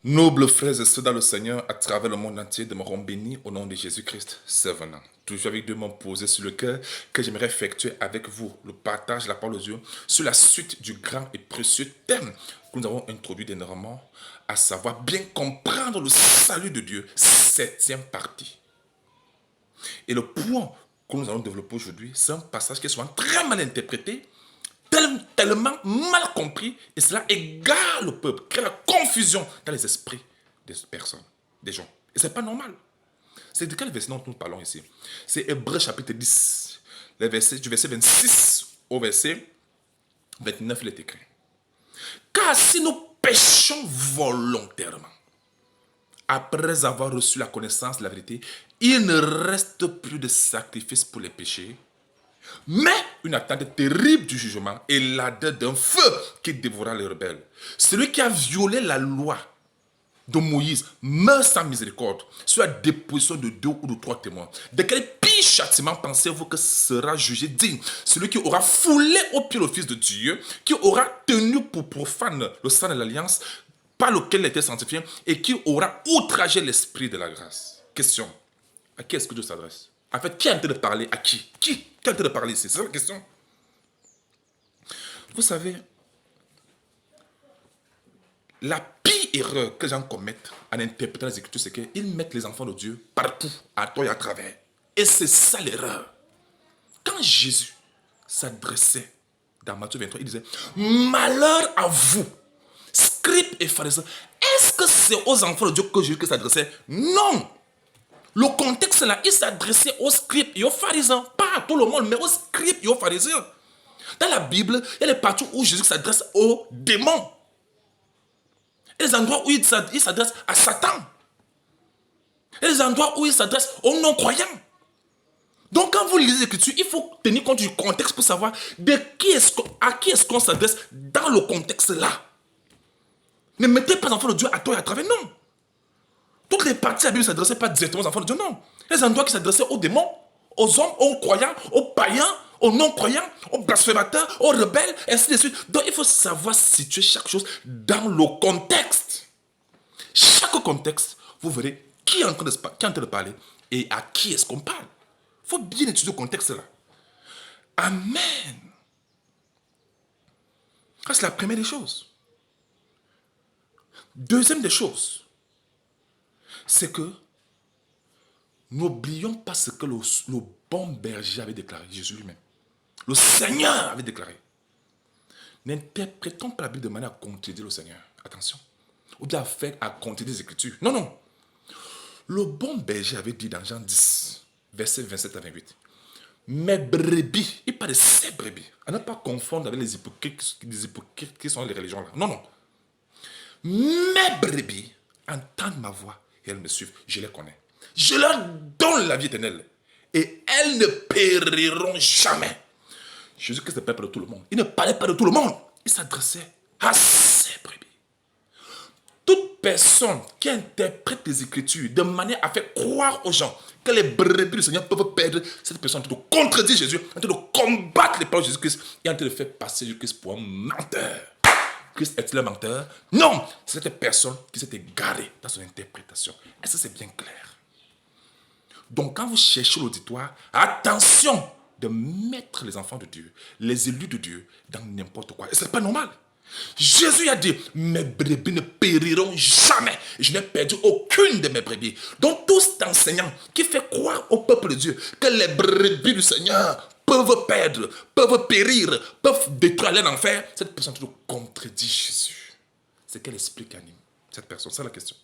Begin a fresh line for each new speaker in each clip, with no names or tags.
Nobles frères et sœurs dans le Seigneur, à travers le monde entier, demeurons bénis au nom de Jésus-Christ, c'est venant. Toujours avec deux mots posés sur le cœur que j'aimerais effectuer avec vous, le partage de la parole de Dieu, sur la suite du grand et précieux thème que nous avons introduit dernièrement, à savoir bien comprendre le salut de Dieu, septième partie. Et le point que nous allons développer aujourd'hui, c'est un passage qui est souvent très mal interprété, tellement mal compris, et cela égare le peuple, crée la confusion dans les esprits des personnes, des gens. Et ce n'est pas normal. C'est de quel verset dont nous parlons ici? C'est Hébreux chapitre 10, du verset 26 au verset 29, il est écrit. Car si nous péchons volontairement, après avoir reçu la connaissance de la vérité, il ne reste plus de sacrifice pour les péchés, mais une attente terrible du jugement et l'ardeur d'un feu qui dévorera les rebelles. Celui qui a violé la loi de Moïse meurt sans miséricorde, sur la déposition de 2 ou de 3 témoins. De quel pire châtiment pensez-vous que sera jugé digne celui qui aura foulé au pied le Fils de Dieu, qui aura tenu pour profane le sang de l'alliance par lequel il était sanctifié et qui aura outragé l'esprit de la grâce? Question. À qui est-ce que Dieu s'adresse? En fait, qui est en train de parler à qui? Qui est en train de parler ici? C'est ça la question. Vous savez, la pire erreur que les gens commettent en interprétant les Écritures, c'est qu'ils mettent les enfants de Dieu partout, à toi et à travers. Et c'est ça l'erreur. Quand Jésus s'adressait dans Matthieu 23, il disait « Malheur à vous, scribes et pharisiens. » Est-ce que c'est aux enfants de Dieu que Jésus s'adressait? Non. Le contexte là, il s'adressait aux scribes et aux pharisiens. Pas à tout le monde, mais aux scribes et aux pharisiens. Dans la Bible, il y a des parties où Jésus s'adresse aux démons. Il y a des endroits où il s'adresse à Satan. Il y a des endroits où il s'adresse aux non-croyants. Donc quand vous lisez l'Écriture, il faut tenir compte du contexte pour savoir à qui est-ce qu'on s'adresse dans le contexte là. Ne mettez pas les enfants de Dieu à toi et à travers, non. Toutes les parties de la Bible ne s'adressaient pas directement aux enfants de Dieu, non. Les endroits qui s'adressaient aux démons, aux hommes, aux croyants, aux païens, aux non-croyants, aux blasphémateurs, aux rebelles, ainsi de suite. Donc il faut savoir situer chaque chose dans le contexte. Chaque contexte, vous verrez qui est en train de parler et à qui est-ce qu'on parle. Il faut bien étudier le contexte là. Amen. Ça, c'est la première des choses. Deuxième des choses, c'est que n'oublions pas ce que le bon berger avait déclaré, Jésus lui-même. Le Seigneur avait déclaré. N'interprétons pas la Bible de manière à contredire le Seigneur. Attention. Ou bien à contredire les Écritures. Non, non. Le bon berger avait dit dans Jean 10, versets 27 à 28. Mes brebis, il parle de ses brebis. À ne pas confondre avec les hypocrites qui sont les religions là. Non, non. Mes brebis entendent ma voix et elles me suivent. Je les connais. Je leur donne la vie éternelle. Et elles ne périront jamais. Jésus-Christ ne parlait pas de tout le monde. Il ne parlait pas de tout le monde. Il s'adressait à ses brebis. Toute personne qui interprète les Écritures de manière à faire croire aux gens que les brebis du Seigneur peuvent perdre, cette personne est en train de contredire Jésus, en train de combattre les paroles de Jésus-Christ et en train de faire passer Jésus-Christ pour un menteur. Christ est-il un menteur? Non, c'est cette personne qui s'est égarée dans son interprétation. Est-ce que c'est bien clair? Donc quand vous cherchez l'auditoire, attention de mettre les enfants de Dieu, les élus de Dieu, dans n'importe quoi. Et ce n'est pas normal. Jésus a dit, mes brebis ne périront jamais. Je n'ai perdu aucune de mes brebis. Donc tout cet enseignant qui fait croire au peuple de Dieu que les brebis du Seigneur peuvent perdre, peuvent périr, peuvent détruire l'enfer, cette personne toujours contredit Jésus. C'est quel esprit qui anime cette personne? C'est la question.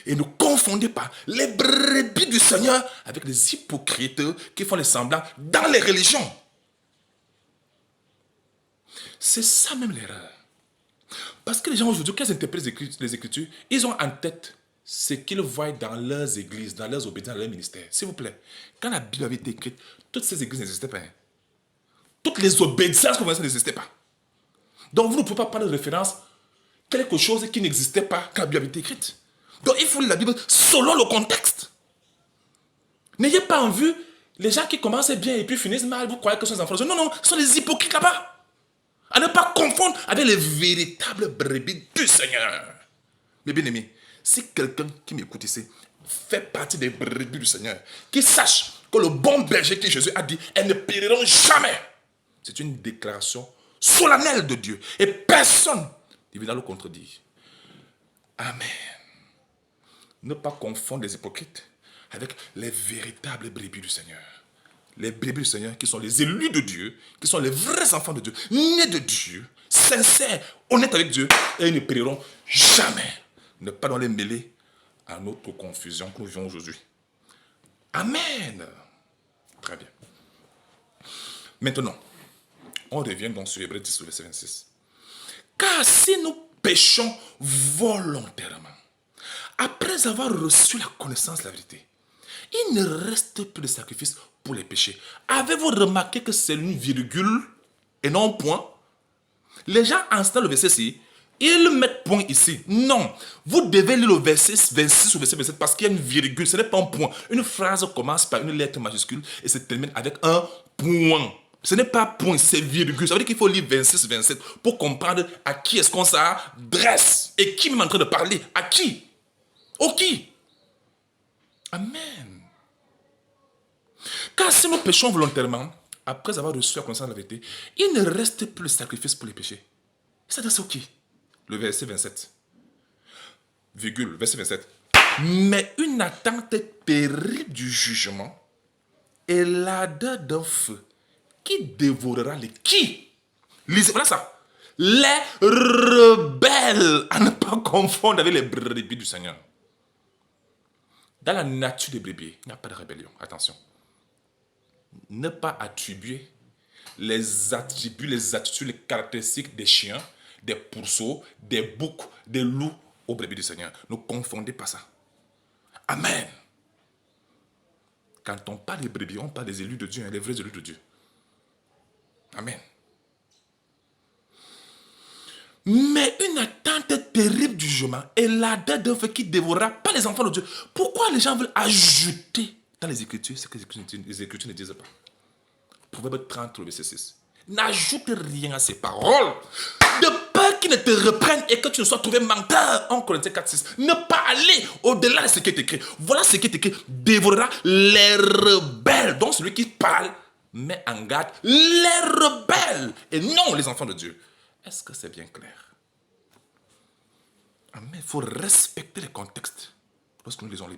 Et ne confondez pas les brebis du Seigneur avec les hypocrites qui font les semblants dans les religions. C'est ça même l'erreur. Parce que les gens aujourd'hui, quand ils interprètent les Écritures, ils ont en tête ce qu'ils voient dans leurs églises, dans leurs obédiences, dans leurs ministères. S'il vous plaît, quand la Bible avait été écrite, toutes ces églises n'existaient pas. Hein. Toutes les obédiences que vous voyez n'existaient pas. Donc vous ne pouvez pas prendre de référence quelque chose qui n'existait pas quand la Bible avait été écrite. Donc il faut lire la Bible selon le contexte. N'ayez pas en vue les gens qui commencent bien et puis finissent mal, vous croyez que ce sont les enfants de Dieu. Non, non, ce sont les hypocrites là-bas. À ne pas confondre avec les véritables brebis du Seigneur. Mes bien-aimés, si quelqu'un qui m'écoute ici fait partie des brebis du Seigneur, qu'il sache que le bon berger que Jésus a dit, elles ne périront jamais. C'est une déclaration solennelle de Dieu. Et personne ne viendra le contredire. Amen. Ne pas confondre les hypocrites avec les véritables brebis du Seigneur. Les brebis du Seigneur qui sont les élus de Dieu, qui sont les vrais enfants de Dieu, nés de Dieu, sincères, honnêtes avec Dieu, et ils ne périront jamais. Ne pas dans les mêler à notre confusion que nous vivons aujourd'hui. Amen. Très bien. Maintenant, on revient donc sur Hébreux 10, verset 26. Car si nous péchons volontairement, après avoir reçu la connaissance de la vérité, il ne reste plus de sacrifice pour les péchés. Avez-vous remarqué que c'est une virgule et non un point? Les gens installent le verset ici, ils mettent point ici. Non, vous devez lire le verset 26 ou verset 27 parce qu'il y a une virgule, ce n'est pas un point. Une phrase commence par une lettre majuscule et se termine avec un point. Ce n'est pas point, c'est virgule. Ça veut dire qu'il faut lire 26, 27 pour comprendre à qui est-ce qu'on s'adresse et qui est en train de parler. À qui? Au qui? Amen. Car si nous péchons volontairement, après avoir reçu la connaissance de la vérité, il ne reste plus de sacrifice pour les péchés. Il s'adresse au qui? Le verset 27. Virgule, verset 27. Mais une attente terrible du jugement et l'ardeur d'un feu qui dévorera les qui? Lisez, voilà ça. Les rebelles, à ne pas confondre avec les brebis du Seigneur. Dans la nature des brebis, il n'y a pas de rébellion. Attention. Ne pas attribuer les attributs, les attitudes, les caractéristiques des chiens, des pourceaux, des boucs, des loups aux brebis du Seigneur. Ne confondez pas ça. Amen. Quand on parle des brebis, on parle des élus de Dieu, les vrais élus de Dieu. Amen. Mais une attente terrible du jugement et l'ardeur d'un feu qui dévorera pas les enfants de Dieu. Pourquoi les gens veulent ajouter dans les Écritures ce que les Écritures ne disent pas? Proverbe 30, verset 6. N'ajoute rien à ces paroles, de peur qu'ils ne te reprennent et que tu ne sois trouvé menteur. En Corinthiens 4, 6. Ne pas aller au-delà de ce qui est écrit. Voilà ce qui est écrit. Dévorera les rebelles. Donc celui qui parle met en garde les rebelles et non les enfants de Dieu. Est-ce que c'est bien clair? Amen. Il faut respecter les contextes lorsque nous lisons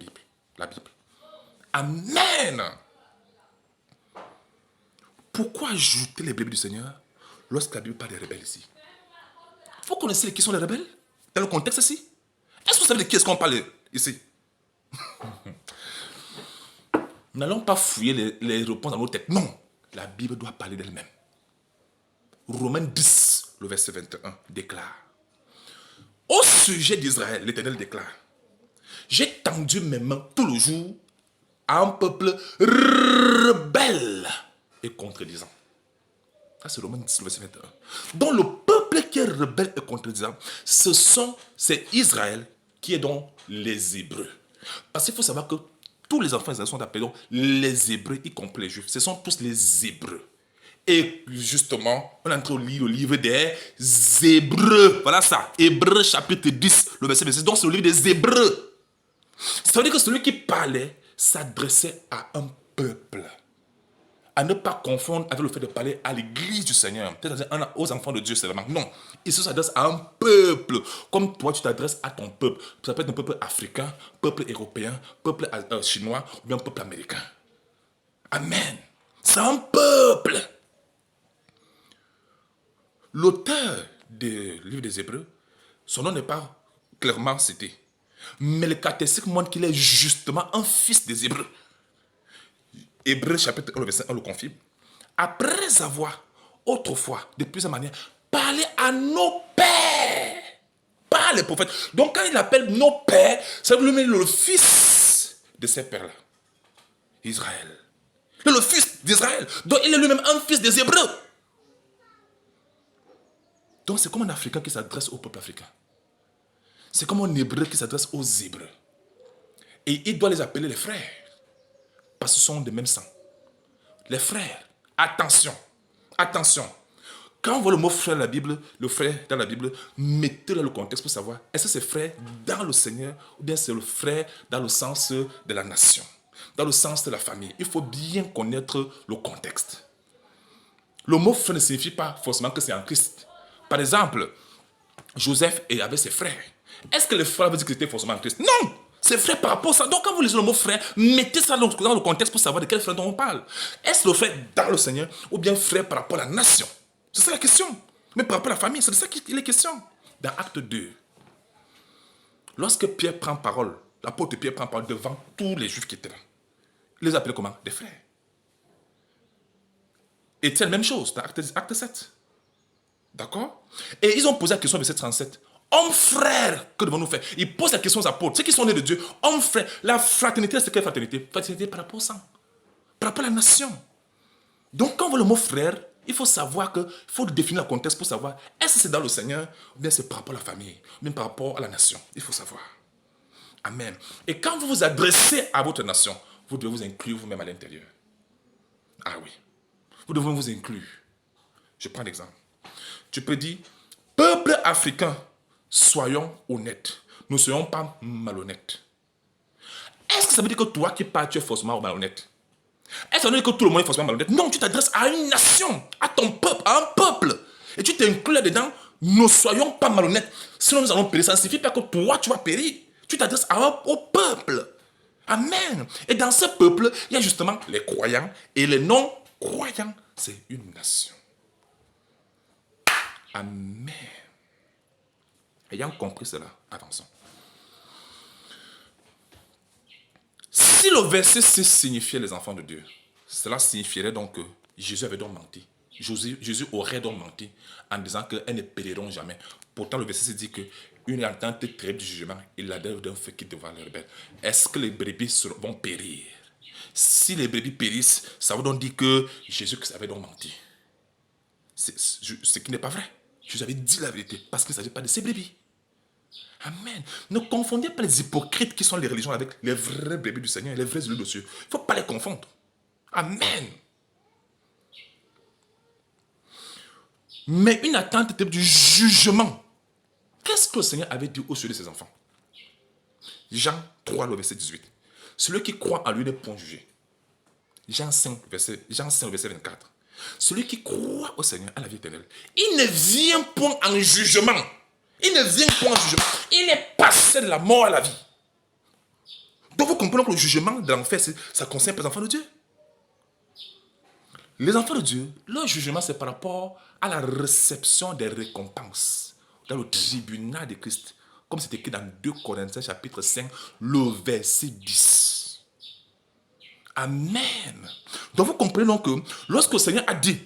la Bible. Amen. Pourquoi ajouter les brebis du Seigneur lorsque la Bible parle des rebelles ici? Vous connaissez qui sont les rebelles dans le contexte ici? Est-ce que vous savez de qui est-ce qu'on parle ici? N'allons pas fouiller les réponses dans nos têtes. Non, la Bible doit parler d'elle-même. Romains 10, le verset 21 déclare: au sujet d'Israël, l'Éternel déclare: j'ai tendu mes mains tout le jour à un peuple rebelle et contredisant. Ça, c'est Romains 10, verset 21. Donc, le peuple qui est rebelle et contredisant, c'est Israël qui est donc les Hébreux. Parce qu'il faut savoir que tous les enfants d'Israël sont appelés donc les Hébreux, y compris les Juifs. Ce sont tous les Hébreux. Et justement, on est en train de lire le livre des Hébreux. Voilà ça. Hébreux chapitre 10, le verset 26. Donc, c'est le livre des Hébreux. Ça veut dire que celui qui parlait s'adressait à un peuple. À ne pas confondre avec le fait de parler à l'église du Seigneur, c'est-à-dire aux enfants de Dieu seulement. Non, il s'adresse à un peuple. Comme toi, tu t'adresses à ton peuple. Ça peut être un peuple africain, peuple européen, peuple chinois ou bien un peuple américain. Amen. C'est un peuple. L'auteur du livre des Hébreux, son nom n'est pas clairement cité. Mais le catéchisme montre qu'il est justement un fils des Hébreux. Hébreux chapitre 1, verset 1 le confirme. Après avoir autrefois, de plusieurs manières, parlé à nos pères, par les prophètes. Donc quand il appelle nos pères, ça veut dire le fils de ces pères-là. Israël. Le fils d'Israël. Donc il est lui-même un fils des Hébreux. Donc c'est comme un Africain qui s'adresse au peuple africain. C'est comme un Hébreu qui s'adresse aux Hébreux. Et il doit les appeler les frères. Parce qu'ils sont de même sang. Les frères, attention, attention. Quand on voit le mot frère dans la Bible, le frère dans la Bible, mettez le contexte pour savoir est-ce que c'est frère dans le Seigneur ou bien c'est le frère dans le sens de la nation, dans le sens de la famille. Il faut bien connaître le contexte. Le mot frère ne signifie pas forcément que c'est en Christ. Par exemple, Joseph avait ses frères. Est-ce que les frères veulent dire que c'était forcément en Christ? Non! C'est frère par rapport à ça. Donc quand vous lisez le mot frère, mettez ça dans le contexte pour savoir de quel frère dont on parle. Est-ce le frère dans le Seigneur ou bien frère par rapport à la nation? C'est ça la question. Mais par rapport à la famille, c'est de ça qu'il est question. Dans Acte 2, lorsque Pierre prend parole, l'apôtre Pierre prend parole devant tous les juifs qui étaient là. Il les appelait comment? Des frères. Et c'est la même chose dans Acte 7. D'accord? Et ils ont posé la question au verset 37. Homme frère, que devons-nous faire? Ils posent la question aux apôtres, ceux qui sont nés de Dieu. Homme frère, la fraternité, c'est quelle fraternité? Fraternité par rapport au sang, par rapport à la nation. Donc quand on voit le mot frère, il faut savoir que, il faut définir le contexte pour savoir est-ce que c'est dans le Seigneur ou bien c'est par rapport à la famille, ou bien par rapport à la nation. Il faut savoir. Amen. Et quand vous vous adressez à votre nation, vous devez vous inclure vous-même à l'intérieur. Ah oui. Vous devez vous inclure. Je prends l'exemple. Tu peux dire, peuple africain, soyons honnêtes. Nous ne soyons pas malhonnêtes. Est-ce que ça veut dire que toi qui parles, tu es forcément malhonnête? Est-ce que ça veut dire que tout le monde est forcément malhonnête? Non, tu t'adresses à une nation, à ton peuple, à un peuple. Et tu t'inclus là-dedans, ne soyons pas malhonnêtes. Sinon nous allons périr. Ça ne signifie pas que toi, tu vas périr. Tu t'adresses au peuple. Amen. Et dans ce peuple, il y a justement les croyants et les non-croyants. C'est une nation. Amen. Ayant compris cela, avançons. Si le verset 6 signifiait les enfants de Dieu, cela signifierait donc que Jésus avait donc menti. Jésus aurait donc menti en disant qu'elles ne périront jamais. Pourtant, le verset 6 dit qu'une attente terrible du jugement, il la donne d'un feu qui devant les rebelles. Est-ce que les brebis vont périr? Si les brebis périssent, ça veut donc dire que Jésus avait donc menti. Ce qui n'est pas vrai. Jésus avait dit la vérité parce qu'il ne s'agit pas de ces brebis. Amen. Ne confondez pas les hypocrites qui sont les religions avec les vrais bébés du Seigneur et les vrais élus de Dieu. Il ne faut pas les confondre. Amen. Mais une attente du jugement. Qu'est-ce que le Seigneur avait dit au sujet de ses enfants? Jean 3, le verset 18. Celui qui croit en lui n'est point jugé. Jean 5, verset 24. Celui qui croit au Seigneur a la vie éternelle. Il ne vient point en jugement. Il ne vient point en jugement. Il est passé de la mort à la vie. Donc vous comprenez que le jugement de l'enfer, ça concerne les enfants de Dieu. Les enfants de Dieu, leur jugement, c'est par rapport à la réception des récompenses dans le tribunal de Christ. Comme c'est écrit dans 2 Corinthiens chapitre 5, le verset 10. Amen. Donc vous comprenez donc que lorsque le Seigneur a dit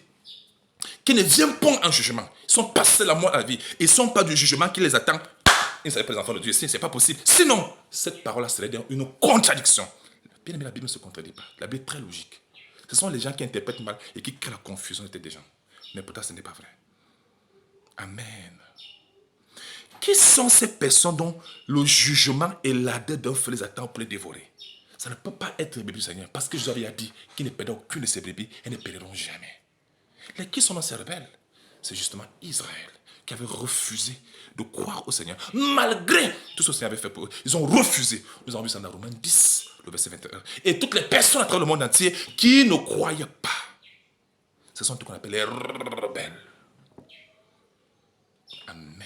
qu'ils ne viennent pas en jugement, ils sont passés la mort à la vie, ils ne sont pas du jugement qui les attend. Ils ne seraient pas les enfants de Dieu, ce n'est pas possible. Sinon, cette parole-là serait une contradiction. Bien aimé, la Bible ne se contredit pas. La Bible est très logique. Ce sont les gens qui interprètent mal et qui créent la confusion entre des gens. Mais pourtant, ce n'est pas vrai. Amen. Qui sont ces personnes dont le jugement et l'ardeur d'un feu les attend pour les dévorer? Ça ne peut pas être les bébés du Seigneur. Parce que Jésus avait dit qu'il ne perdra aucune de ces bébés et ne périront jamais. Les qui sont dans ces rebelles? C'est justement Israël qui avait refusé de croire au Seigneur. Malgré tout ce que le Seigneur avait fait pour eux. Ils ont refusé. Nous avons vu ça dans Romains 10, le verset 21. Et toutes les personnes à travers le monde entier qui ne croyaient pas. Ce sont tout qu'on appelle les rebelles. Amen.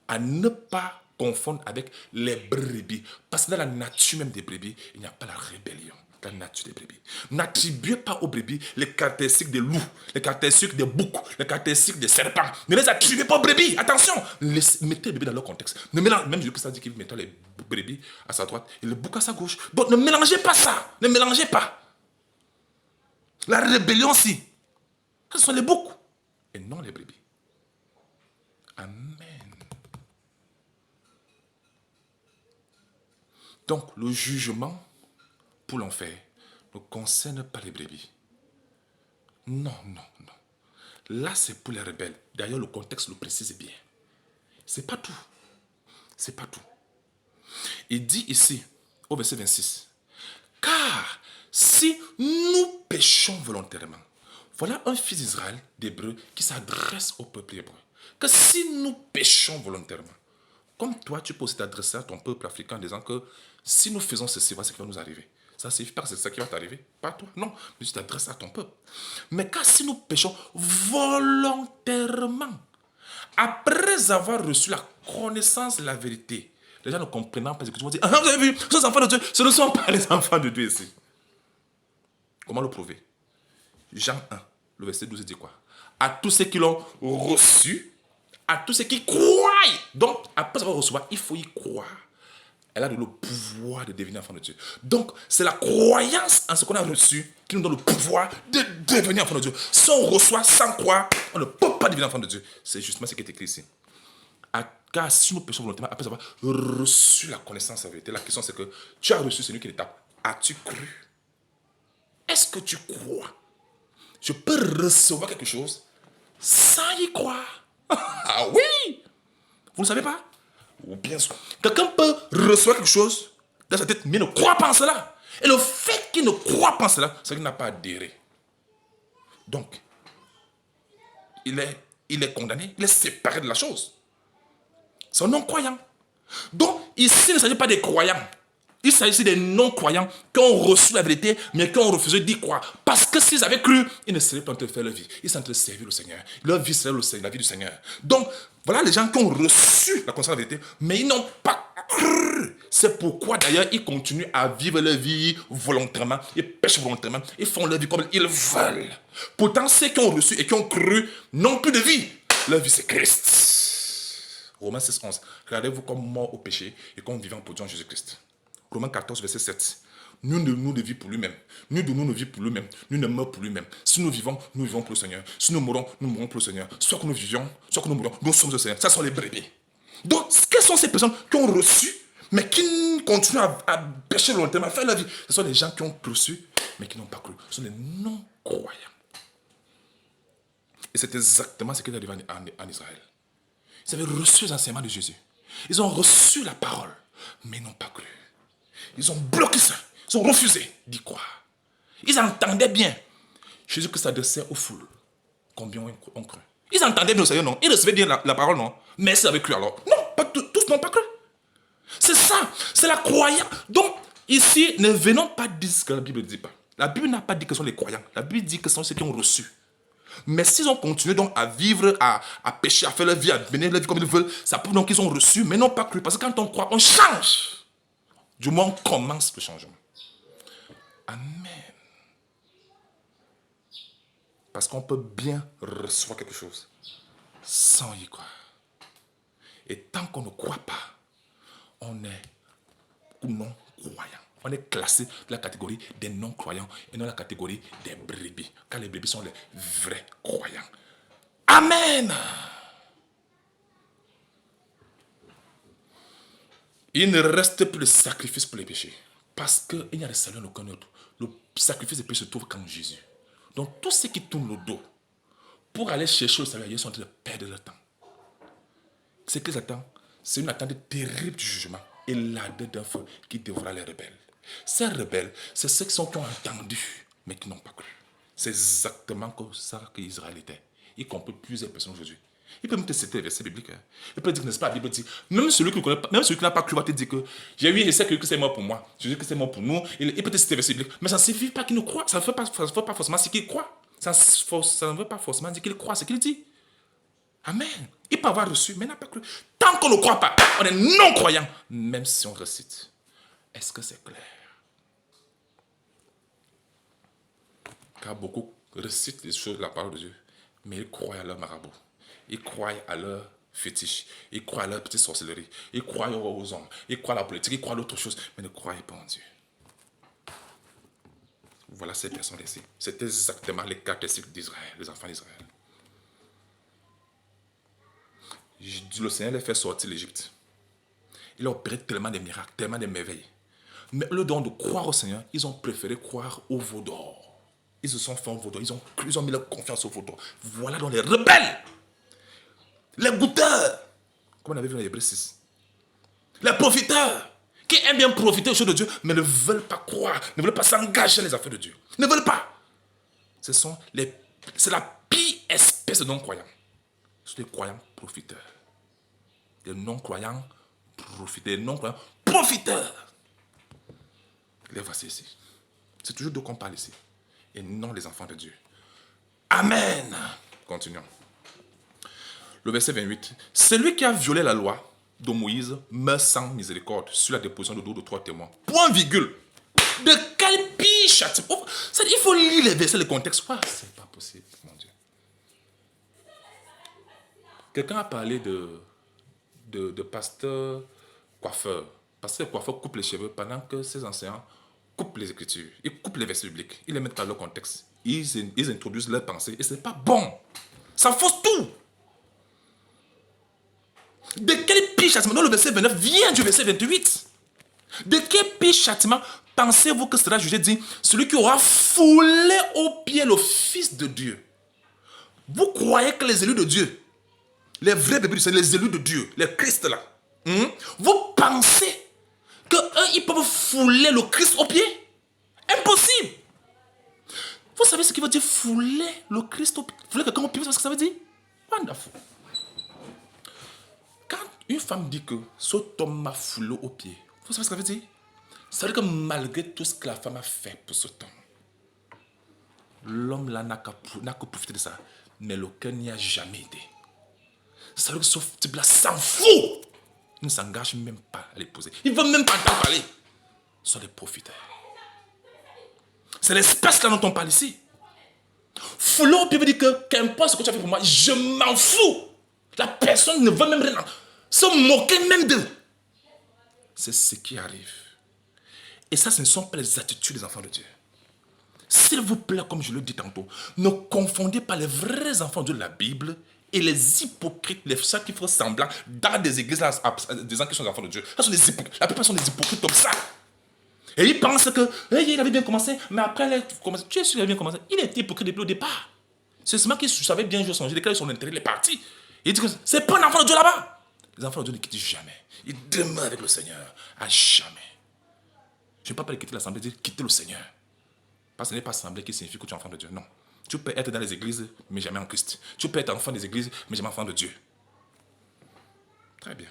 À ne pas confondre avec les brebis. Parce que dans la nature même des brebis, il n'y a pas la rébellion. La nature des brebis. N'attribuez pas aux brebis les caractéristiques des loups, les caractéristiques des boucs, les caractéristiques des serpents. Ne les attribuez pas aux brebis. Attention, mettez les brebis dans leur contexte. Ne mélangez, même Jésus Christ dit qu'il mettait les brebis à sa droite et les boucs à sa gauche. Donc ne mélangez pas ça. Ne mélangez pas. La rébellion, si. Ce sont les boucs et non les brebis. Amen. Donc, le jugement pour l'enfer ne concerne pas les brebis. Non, non, non. Là, c'est pour les rebelles. D'ailleurs, le contexte le précise bien. C'est pas tout. C'est pas tout. Il dit ici, au verset 26, car si nous péchons volontairement, Voilà un fils d'Israël, d'Hébreu, qui s'adresse au peuple hébreu. Que si nous péchons volontairement, comme toi, tu peux aussi t'adresser à ton peuple africain en disant que si nous faisons ceci, voilà ce qui va nous arriver. Ça signifie pas que c'est ça qui va t'arriver. Pas toi, non. Mais tu t'adresses à ton peuple. Mais car si nous péchons volontairement, après avoir reçu la connaissance de la vérité, les gens ne comprenant pas ce que tu vas dire. Ah, vous avez vu, ces enfants de Dieu, ce ne sont pas les enfants de Dieu ici. Comment le prouver? Jean 1, le verset 12 dit quoi? À tous ceux qui l'ont reçu, à tous ceux qui croient. Donc, après avoir reçu, il faut y croire. Elle a le pouvoir de devenir enfant de Dieu. Donc, c'est la croyance en ce qu'on a reçu qui nous donne le pouvoir de devenir enfant de Dieu. Si on reçoit sans croire, on ne peut pas devenir enfant de Dieu. C'est justement ce qui est écrit ici. Car si nous péchons volontairement, après avoir reçu la connaissance de la vérité, la question c'est que tu as reçu celui qui l'étape. As-tu cru? Est-ce que tu crois? Je peux recevoir quelque chose sans y croire. Ah oui! Vous ne savez pas? Ou bien sûr. Quelqu'un peut recevoir quelque chose dans sa tête, mais ne croit pas en cela. Et le fait qu'il ne croit pas en cela, c'est qu'il n'a pas adhéré. Donc, il est condamné, il est séparé de la chose. C'est un non-croyant. Donc, ici, il ne s'agit pas des croyants. Il s'agit des non-croyants qui ont reçu la vérité, mais qui ont refusé d'y croire. Parce que s'ils avaient cru, ils ne seraient pas en train de faire leur vie. Ils sont en train de servir le Seigneur. Leur vie serait la vie du Seigneur. Donc, voilà les gens qui ont reçu la connaissance de la vérité, mais ils n'ont pas cru. C'est pourquoi d'ailleurs, ils continuent à vivre leur vie volontairement. Ils pêchent volontairement. Ils font leur vie comme ils veulent. Pourtant, ceux qui ont reçu et qui ont cru n'ont plus de vie. Leur vie, c'est Christ. Romains 16, 11. Regardez-vous comme mort au péché et comme vivant pour Dieu en Jésus-Christ. Romains 14, verset 7. Nul de nous ne vit pour lui-même. Nul de nous ne vit pour lui-même. Nul ne meurt pour lui-même. Si nous vivons pour le Seigneur. Si nous mourons pour le Seigneur. Soit que nous vivions, soit que nous mourons, nous sommes le Seigneur. Ça sont les brebis. Donc, quelles sont ces personnes qui ont reçu, mais qui continuent à pécher volontairement, à faire la vie? Ce sont les gens qui ont reçu, mais qui n'ont pas cru. Ce sont les non-croyants. Et c'est exactement ce qui est arrivé en Israël. Ils avaient reçu les enseignements de Jésus. Ils ont reçu la parole, mais n'ont pas cru. Ils ont bloqué ça. Ils ont refusé d'y croire. Ils entendaient bien Jésus-Christ s'adressait aux foules. Combien ont cru? Ils entendaient bien le Seigneur, non? Ils recevaient bien la parole, non? Mais s'ils avaient cru alors? Non, pas tous n'ont pas cru. C'est ça, c'est la croyance. Donc, ici, ne venons pas dire ce que la Bible ne dit pas. La Bible n'a pas dit que ce sont les croyants. La Bible dit que ce sont ceux qui ont reçu. Mais s'ils ont continué donc à vivre, à pécher, à faire leur vie, à mener leur vie comme ils veulent, ça prouve donc qu'ils ont reçu, mais n'ont pas cru. Parce que quand on croit, on change. Du moins, on commence le changement. Amen. Parce qu'on peut bien recevoir quelque chose sans y croire. Et tant qu'on ne croit pas, on est non-croyant. On est classé dans la catégorie des non-croyants et non la catégorie des brebis. Car les brebis sont les vrais croyants. Amen. Il ne reste plus de sacrifice pour les péchés. Parce qu'il n'y a de salut en aucun autre. Le sacrifice des péchés se trouve qu'en Jésus. Donc tous ceux qui tournent le dos pour aller chercher le salut ailleurs sont en train de perdre leur temps. Ce qu'ils attendent, c'est une attente terrible du jugement et l'ardeur d'un feu qui dévorera les rebelles. Ces rebelles, c'est ceux qui ont entendu, mais qui n'ont pas cru. C'est exactement comme ça qu'Israël était. Y compris plusieurs personnes aujourd'hui. Il peut même te citer les versets bibliques. Il peut dire, n'est-ce pas, la Bible dit, même celui qui n'a pas cru va te dire que j'ai eu et c'est que c'est mort pour moi. Je dis que c'est mort pour nous. Il peut te citer les versets bibliques. Mais ça ne signifie pas qu'il ne croit. Ça ne veut pas forcément ce qu'il croit. Ça ne veut pas forcément dire qu'il croit ce qu'il dit. Amen. Il peut avoir reçu, mais n'a pas cru. Tant qu'on ne croit pas, on est non-croyant, même si on récite. Est-ce que c'est clair? Car beaucoup récitent les choses de la parole de Dieu, mais ils croient à leur marabout. Ils croient à leur fétiche. Ils croient à leur petite sorcellerie. Ils croient aux hommes. Ils croient à la politique. Ils croient à d'autres choses, mais ne croient pas en Dieu. Voilà ces personnes ici. C'est exactement les caractéristiques d'Israël, les enfants d'Israël. Le Seigneur les fait sortir l'Égypte. Il a opéré tellement de miracles, tellement de merveilles. Mais le don de croire au Seigneur, ils ont préféré croire au veau d'or. Ils se sont fait un veau d'or. Ils ont mis leur confiance au veau d'or. Voilà donc les rebelles. Les goûteurs. Comme on avait vu dans Hébreux 6. Les profiteurs. Qui aiment bien profiter aux choses de Dieu, mais ne veulent pas croire, ne veulent pas s'engager dans les affaires de Dieu. Ne veulent pas. Ce sont les C'est la pire espèce de non-croyants. Ce sont des croyants profiteurs. Des non-croyants profiteurs. Des non-croyants profiteurs. Les voici ici. C'est toujours d'eux qu'on parle ici. Et non les enfants de Dieu. Amen. Continuons. Le verset 28. Celui qui a violé la loi de Moïse meurt sans miséricorde sur la déposition de deux ou trois témoins. Point virgule. De quel pire châtiment? Il faut lire les versets, le contexte. Ah, c'est pas possible, mon Dieu. Quelqu'un a parlé de pasteur coiffeur. Pasteur coiffeur coupe les cheveux pendant que ses enseignants coupent les écritures. Ils coupent les versets bibliques. Ils les mettent dans leur contexte. Ils introduisent leurs pensées. Et ce n'est pas bon. Ça fausse tout. De quel pire châtiment? Donc le verset 29 vient du verset 28. De quel pire châtiment pensez-vous que sera jugé, dit celui qui aura foulé au pied le Fils de Dieu? Vous croyez que les élus de Dieu, les vrais bébés du Seigneur, les élus de Dieu, les Christ là, vous pensez qu'eux, ils peuvent fouler le Christ au pied? Impossible! Vous savez ce qui veut dire fouler le Christ au pied? Fouler quelqu'un au pied, vous savez ce que ça veut dire? Wonderful. Quand une femme dit que cet homme m'a foulé au pied, vous savez ce que ça veut dire? Ça veut dire que malgré tout ce que la femme a fait pour cet homme, l'homme là n'a que profité de ça, mais le cœur n'y a jamais été. Ça veut dire que ce type là s'en fout. Il ne s'engage même pas à l'épouser. Il ne veut même pas entendre parler. Ce sont des profiteurs. C'est l'espèce là dont on parle ici. Fouler au pied veut dire que qu'importe ce que tu as fait pour moi, je m'en fous. La personne ne veut même rien. Se moquer même d'eux. C'est ce qui arrive. Et ça, ce ne sont pas les attitudes des enfants de Dieu. S'il vous plaît, comme je le dis tantôt, ne confondez pas les vrais enfants de Dieu de la Bible et les hypocrites, les gens qui font semblant dans des églises, des gens qui sont des enfants de Dieu. Ça sont des hypocrites. La plupart sont des hypocrites comme ça. Et ils pensent que il avait bien commencé, mais après, tu es sûr qu'il avait bien commencé. Il était hypocrite depuis le départ. C'est seulement qu'il savait bien jouer son jeu, déclarer son intérêt, il est parti. Il dit que c'est pas un enfant de Dieu là-bas. Les enfants de Dieu ne quittent jamais. Ils demeurent avec le Seigneur à jamais. Je ne parle pas de quitter l'assemblée, dire quitter le Seigneur. Parce que ce n'est pas assemblée qui signifie que tu es enfant de Dieu. Non. Tu peux être dans les églises, mais jamais en Christ. Tu peux être enfant des églises, mais jamais enfant de Dieu. Très bien.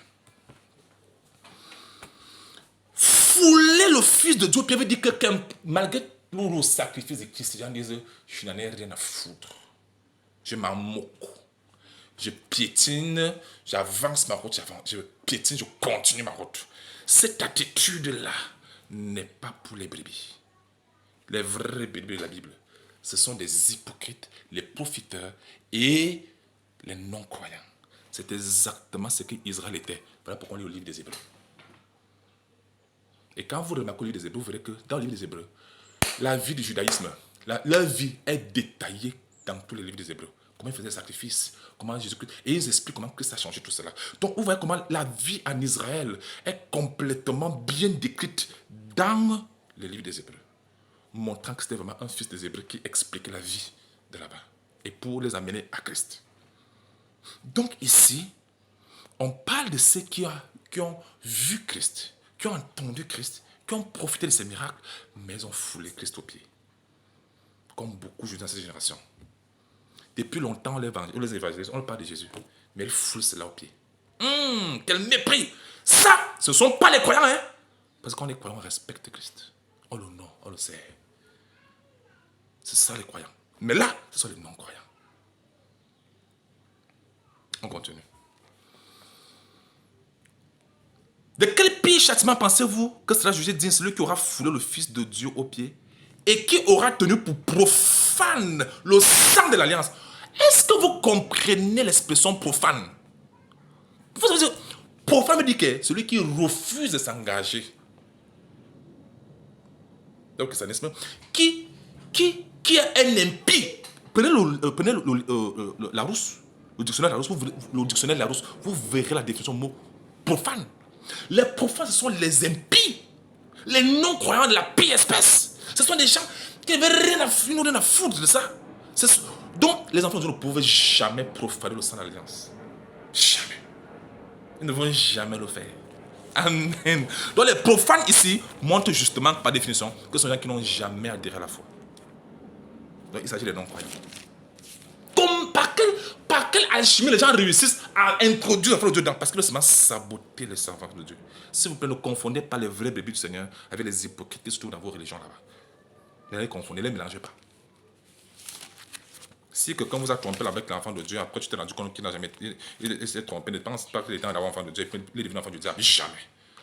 Fouler le Fils de Dieu, Pierre veut dire que malgré tout le sacrifice de Christ, les gens disent, je n'en ai rien à foutre. Je m'en moque. Je piétine, j'avance ma route, je piétine, je continue ma route. Cette attitude-là n'est pas pour les brebis. Les vrais brebis de la Bible, ce sont des hypocrites, les profiteurs et les non-croyants. C'est exactement ce qu'Israël était. Voilà pourquoi on lit le livre des Hébreux. Et quand vous remarquez le livre des Hébreux, vous verrez que dans le livre des Hébreux, la vie du judaïsme, leur vie est détaillée dans tous les livres des Hébreux. Comment ils faisaient le sacrifice, comment Jésus-Christ, et ils expliquent comment Christ a changé tout cela. Donc vous voyez comment la vie en Israël est complètement bien décrite dans le livre des Hébreux, montrant que c'était vraiment un fils des Hébreux qui expliquait la vie de là-bas, et pour les amener à Christ. Donc ici, on parle de ceux qui ont vu Christ, qui ont entendu Christ, qui ont profité de ses miracles, mais ils ont foulé Christ aux pieds. Comme beaucoup de gens dans cette génération. Depuis longtemps, les évangélistes, on parle de Jésus, mais ils foulent cela aux pieds. Quel mépris! Ça, ce ne sont pas les croyants, hein? Parce que quand les croyants respectent Christ, on le honore, on le sait. C'est ça les croyants. Mais là, ce sont les non-croyants. On continue. De quel pire châtiment pensez-vous que sera jugé digne celui qui aura foulé le Fils de Dieu aux pieds et qui aura tenu pour profane le sang de l'alliance? Est-ce que vous comprenez l'expression profane? Vous savez, profane veut dire que celui qui refuse de s'engager. Donc, ça n'est pas. Qui est un impie? Prenez la Larousse, le dictionnaire Larousse, vous verrez la définition du mot profane. Les profanes, ce sont les impies, les non-croyants de la pire espèce. Ce sont des gens qui n'avaient rien à foutre de ça. Donc, les enfants de Dieu ne pouvaient jamais profaner le sang de l'alliance. Jamais. Ils ne vont jamais le faire. Amen. Donc, les profanes ici montrent justement, par définition, que ce sont des gens qui n'ont jamais adhéré à la foi. Donc, il s'agit des non-croyants. quelle alchimie les gens réussissent à introduire l'enfant de Dieu dedans? Parce que le Seigneur saboter les servants de Dieu. S'il vous plaît, ne confondez pas les vrais bébés du Seigneur avec les hypocrites qui se trouvent dans vos religions là-bas. Ne les confondez, ne les mélangez pas. Si quelqu'un vous a trompé avec l'enfant de Dieu, après tu t'es rendu compte qu'il n'a jamais été, il s'est trompé, ne pense pas qu'il est temps d'avoir l'enfant de Dieu, il est devenu enfant de Dieu. Jamais.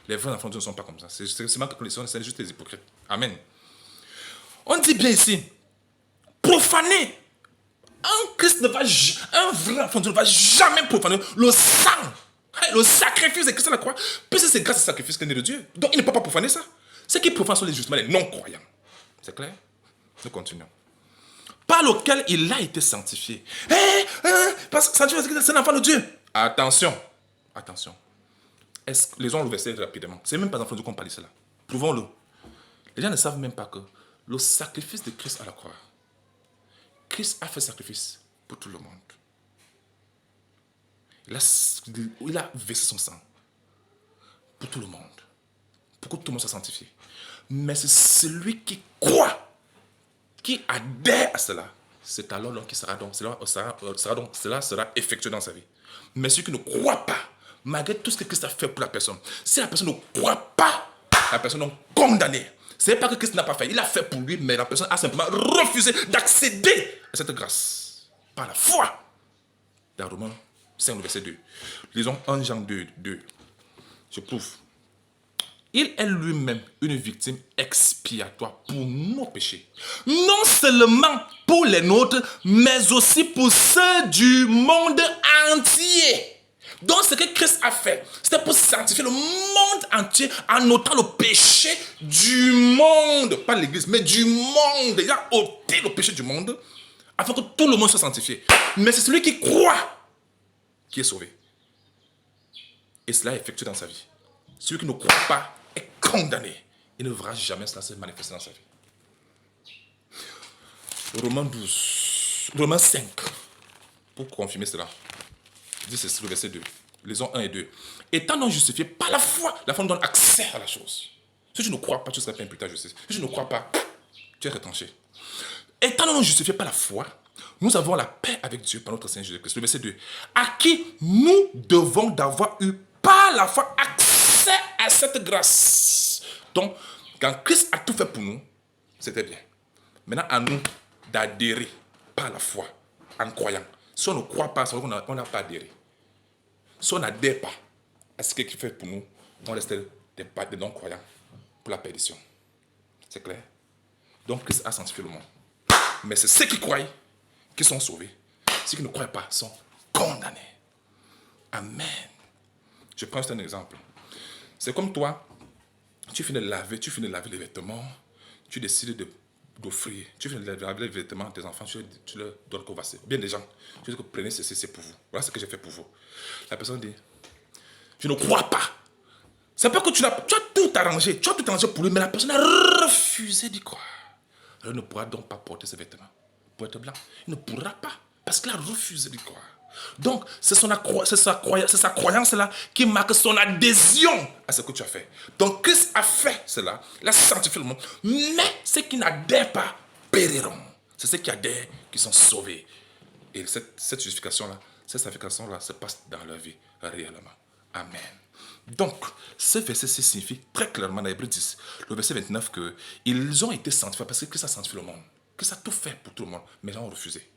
Les vrais enfants de Dieu ne sont pas comme ça. C'est seulement que c'est juste des hypocrites. Amen. On dit bien ici, profaner. Un vrai enfant de Dieu ne va jamais profaner le sang, le sacrifice de Christ à la croix, puisque c'est grâce au sacrifice qu'il est né de Dieu. Donc il ne peut pas profaner ça. Ceux qui profanent sont justement les non-croyants. C'est clair? Nous continuons. Par lequel il a été sanctifié. Parce que c'est un enfant de Dieu. Attention. Lisons le verset rapidement. C'est même pas d'enfant de Dieu qu'on parle de cela. Prouvons-le. Les gens ne savent même pas que le sacrifice de Christ à la croix, Christ a fait sacrifice pour tout le monde. Il a versé son sang pour tout le monde. Pour que tout le monde soit sanctifié. Mais c'est celui qui croit, qui adhère à cela, c'est alors qui sera donc, cela sera effectué dans sa vie. Mais celui qui ne croit pas, malgré tout ce que Christ a fait pour la personne, si la personne ne croit pas, la personne est condamnée. Ce n'est pas que Christ n'a pas fait, il a fait pour lui, mais la personne a simplement refusé d'accéder à cette grâce par la foi. Dans Romains 5, verset 2. Lisons 1 Jean 2. Je prouve. Il est lui-même une victime expiatoire pour nos péchés. Non seulement pour les nôtres, mais aussi pour ceux du monde entier. Donc ce que Christ a fait, c'était pour sanctifier le monde entier en ôtant le péché du monde. Pas l'église, mais du monde. Il a ôté le péché du monde afin que tout le monde soit sanctifié. Mais c'est celui qui croit qui est sauvé. Et cela est effectué dans sa vie. Celui qui ne croit pas est condamné. Il ne verra jamais cela se manifester dans sa vie. Romains 5, pour confirmer cela. Dit c'est le verset 2. Lisons 1 et 2. Étant donc justifié par la foi nous donne accès à la chose. Si tu ne crois pas, tu ne seras pas imputé à justice. Si tu ne crois pas, tu es retranché. Étant donc justifié par la foi, nous avons la paix avec Dieu par notre Seigneur Jésus-Christ. Le verset 2. À qui nous devons d'avoir eu par la foi accès à cette grâce. Donc, quand Christ a tout fait pour nous, c'était bien. Maintenant, à nous d'adhérer par la foi, en croyant. Si on ne croit pas, c'est vrai qu'on n'a pas adhéré. Si on n'adhère pas à ce qu'il fait pour nous, on reste des non-croyants pour la perdition. C'est clair? Donc, Christ a sanctifié le monde. Mais c'est ceux qui croient qui sont sauvés. Ceux qui ne croient pas sont condamnés. Amen. Je prends juste un exemple. C'est comme toi, tu finis de laver les vêtements, tu décides d'offrir, tu finis de laver les vêtements de tes enfants, tu leur donnes qu'au vasser. Bien des gens, tu dis que prenez ceci, c'est pour vous. Voilà ce que j'ai fait pour vous. La personne dit, je ne crois pas. C'est pas que tu as tout arrangé, pour lui, mais la personne a refusé d'y croire. Alors il ne pourra donc pas porter ses vêtements pour être blanc. Il ne pourra pas, parce qu'il a refusé d'y croire. Donc, c'est sa croyance-là qui marque son adhésion à ce que tu as fait. Donc, Christ a fait cela, il a sanctifié le monde, mais ceux qui n'adhèrent pas périront. C'est ceux qui adhèrent qui sont sauvés. Et cette justification-là, cette sanctification-là se passe dans leur vie réellement. Amen. Donc, ce verset signifie très clairement dans Hébreux 10, le verset 29, qu'ils ont été sanctifiés parce que Christ a sanctifié le monde. Christ a tout fait pour tout le monde, mais ils ont refusé.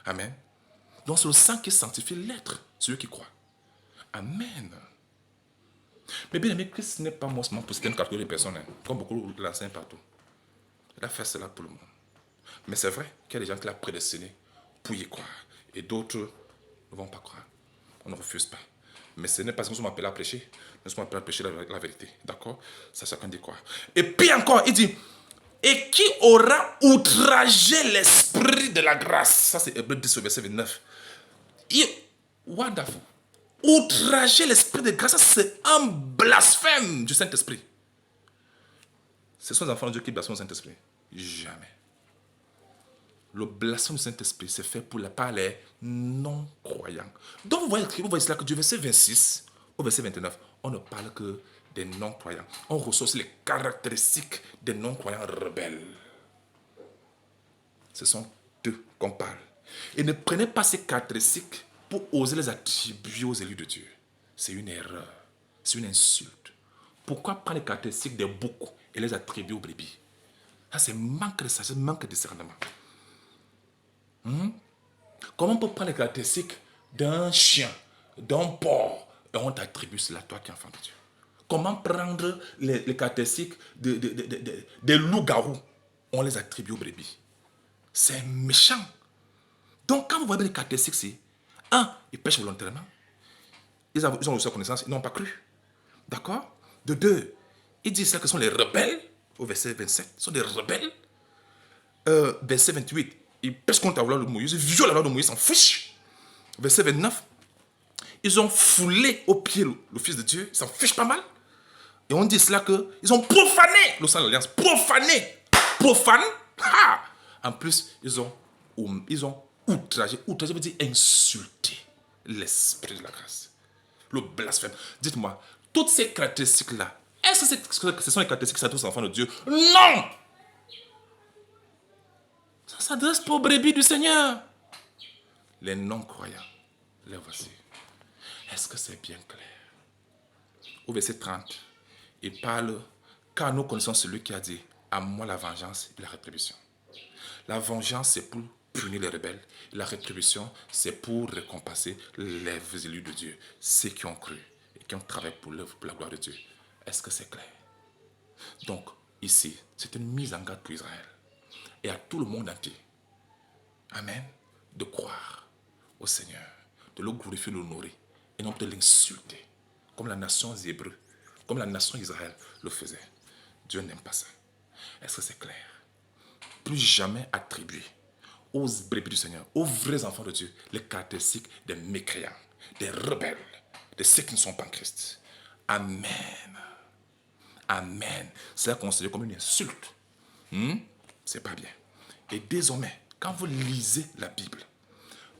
Amen. Donc c'est le sang qui sanctifie l'être, celui qui croit. Amen. Mais bien aimé, Christ n'est pas seulement pour certaines catégories de personnes, comme beaucoup l'enseignent partout. Il a fait cela pour le monde. Mais c'est vrai qu'il y a des gens qui l'ont prédestiné pour y croire. Et d'autres ne vont pas croire. On ne refuse pas. Mais ce n'est pas ce que nous sommes appelés à prêcher. Nous sommes appelés à prêcher la vérité. D'accord? Ça, chacun dit quoi. Et puis encore, il dit, et qui aura outragé l'esprit de la grâce? Ça, c'est Hébreux 10, verset 29. Wonderful. Outrager l'esprit de grâce, c'est un blasphème du Saint-Esprit. Ce sont les enfants de Dieu qui blasphèment le Saint-Esprit. Jamais. Le blasphème du Saint-Esprit, c'est fait par les non-croyants. Donc vous voyez cela que du verset 26 au verset 29, on ne parle que des non-croyants. On ressort les caractéristiques des non-croyants rebelles. Ce sont d'eux qu'on parle. Et ne prenez pas ces caractéristiques pour oser les attribuer aux élus de Dieu, c'est une erreur, c'est une insulte. Pourquoi prendre les caractéristiques des boucs et les attribuer aux brebis? Ça, c'est manque de sagesse, manque de discernement. Comment on peut prendre les caractéristiques d'un chien, d'un porc, et on t'attribue cela, toi qui es enfant de Dieu? Comment prendre les caractéristiques des loups-garous, on les attribue aux brebis? C'est méchant. Donc, quand vous voyez les caractéristiques, c'est ils pêchent volontairement. Ils ont reçu la connaissance, ils n'ont pas cru. D'accord? De deux, ils disent que ce sont les rebelles, au verset 27, ce sont des rebelles. Verset 28, ils pêchent contre la loi de Moïse, ils violent la loi de Moïse, ils s'en fichent. Verset 29, ils ont foulé au pied le Fils de Dieu, ils s'en fichent pas mal. Et on dit cela qu'ils ont profané le sang de l'alliance. Profané. Profane. Ha! En plus, ils ont outragé. Outragé veut dire insulter l'esprit de la grâce. Le blasphème. Dites-moi, toutes ces caractéristiques-là, est-ce que ce sont les caractéristiques qui s'adressent aux enfants de Dieu? Non! Ça s'adresse pas aux brebis du Seigneur. Les non-croyants, les voici. Est-ce que c'est bien clair? Au verset 30, il parle, car nous connaissons celui qui a dit, à moi la vengeance et la rétribution. La vengeance, c'est pour punir les rebelles. La rétribution, c'est pour récompenser les élus de Dieu, ceux qui ont cru et qui ont travaillé pour l'œuvre, pour la gloire de Dieu. Est-ce que c'est clair? Donc, ici, c'est une mise en garde pour Israël et à tout le monde entier. Amen. De croire au Seigneur, de le glorifier, de l'honorer et non de l'insulter, comme la nation hébreu, comme la nation Israël le faisait. Dieu n'aime pas ça. Est-ce que c'est clair? Plus jamais attribuer aux brebis du Seigneur, aux vrais enfants de Dieu, les caractéristiques des mécréants, des rebelles, de ceux qui ne sont pas en Christ. Amen. Amen. C'est considéré comme une insulte. C'est pas bien. Et désormais, quand vous lisez la Bible,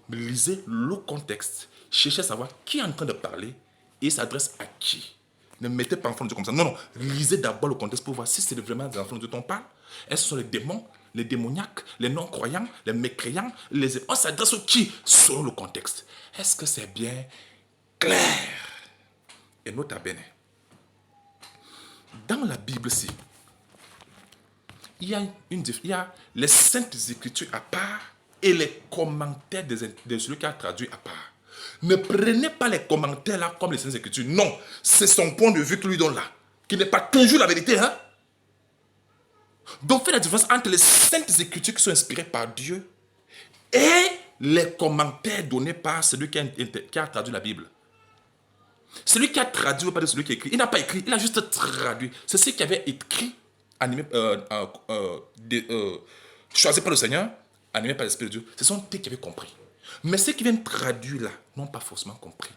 lisez le contexte, cherchez à savoir qui est en train de parler et s'adresse à qui. Ne mettez pas enfant de Dieu comme ça. Non, non. Lisez d'abord le contexte pour voir si c'est vraiment des enfants de Dieu dont on parle. Est-ce que ce sont les démons, les démoniaques, les non-croyants, les mécréants, on s'adresse à qui selon le contexte. Est-ce que c'est bien clair? Et nota bene. Dans la Bible-ci, il y a les saintes écritures à part et les commentaires de celui qui a traduit à part. Ne prenez pas les commentaires là comme les saintes écritures. Non, c'est son point de vue que lui donne là, qui n'est pas toujours la vérité. Hein? Donc faites la différence entre les saintes écritures qui sont inspirées par Dieu et les commentaires donnés par celui qui a traduit la Bible. Celui qui a traduit ne veut pas dire celui qui a écrit. Il n'a pas écrit, il a juste traduit. C'est ce qui avait écrit, choisi par le Seigneur, animé par l'Esprit de Dieu. Ce sont eux qui avaient compris. Mais ceux qui viennent traduire là n'ont pas forcément compris.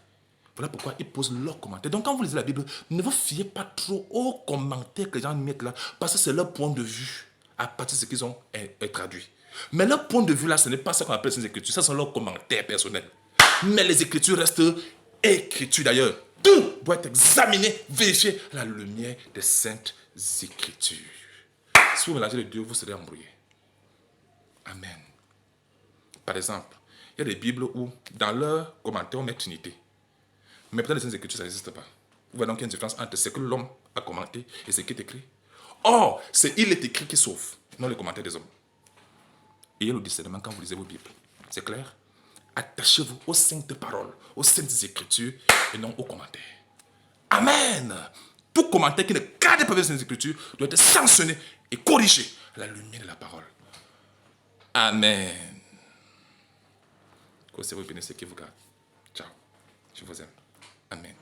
Voilà pourquoi ils posent leurs commentaires. Donc quand vous lisez la Bible, ne vous fiez pas trop aux commentaires que les gens mettent là, parce que c'est leur point de vue à partir de ce qu'ils ont traduit. Mais leur point de vue là, ce n'est pas ce qu'on appelle les écritures, ce sont leurs commentaires personnels. Mais les écritures restent écritures d'ailleurs. Tout doit être examiné, vérifié à la lumière des saintes écritures. Si vous mélangez les deux, vous serez embrouillé. Amen. Par exemple, il y a des Bibles où, dans leurs commentaires, on met Trinité. Mais peut-être les saintes écritures, ça n'existe pas. Vous voyez donc qu'il y a une différence entre ce que l'homme a commenté et ce qui est écrit. Or, c'est il est écrit qui sauve, non les commentaires des hommes. Ayez le discernement quand vous lisez vos Bibles. C'est clair? Attachez-vous aux saintes paroles, aux saintes écritures et non aux commentaires. Amen. Tout commentaire qui ne cadre pas les saintes écritures doit être sanctionné et corrigé à la lumière de la parole. Amen. Que c'est vous bénisse qui vous garde. Ciao. Je vous aime. Amen.